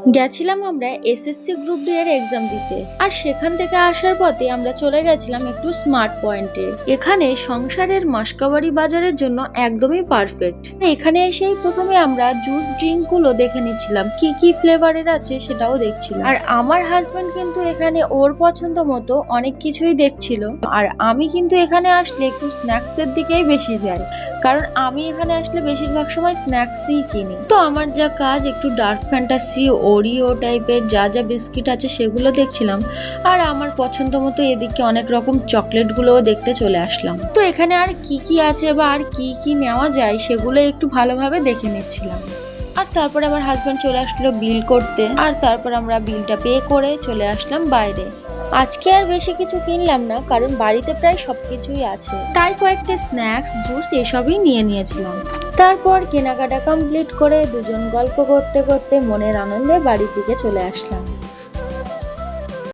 গেছিলাম আমরা SSC group D এর এক্সাম দিতে, আর সেখান থেকে আসার পথে আমরা চলে গেছিলাম একটু স্মার্ট পয়েন্টে। এখানে সংসারের মাসকাবাড়ি বাজারের জন্য একদমই পারফেক্ট। এখানে এসেই প্রথমে আমরা জুস ড্রিঙ্ক গুলো দেখে নিচ্ছিলাম, কি কি ফ্লেভারের আছে সেটাও দেখছিলাম। আর আমার হাজবেন্ড কিন্তু এখানে ওর পছন্দ মতো অনেক কিছুই দেখছিল, আর আমি কিন্তু এখানে আসলে একটু স্ন্যাক্স এর দিকেই বেশি যাই, কারণ আমি এখানে আসলে বেশিরভাগ সময় স্ন্যাক্সই কিনি। তো আমার যা কাজ একটু ডার্ক ফ্যান্টাসি, ওরিও টাইপের যা যা বিস্কিট আছে সেগুলো দেখছিলাম, আর আমার পছন্দ মতো এদিকে অনেক রকম চকলেট গুলোও দেখতে চলে আসলাম। তো এখানে আর কি কি আছে বা আর কি কি নেওয়া যায় সেগুলো একটু ভালোভাবে দেখে নিচ্ছিলাম। আর তারপর আমার হাজব্যান্ড চলে আসলো বিল করতে, আর তারপর আমরা বিলটা পে করে চলে আসলাম বাইরে। আজকে আর বেশি কিছু কিনলাম না, কারণ বাড়িতে প্রায় সবকিছুই আছে, তাই কয়েকটা স্ন্যাক্স, জুস এসবই নিয়ে নিয়েছিলাম। তারপর কেনাকাটা কমপ্লিট করে দুজন গল্প করতে করতে মনের আনন্দে বাড়ির দিকে চলে আসলাম।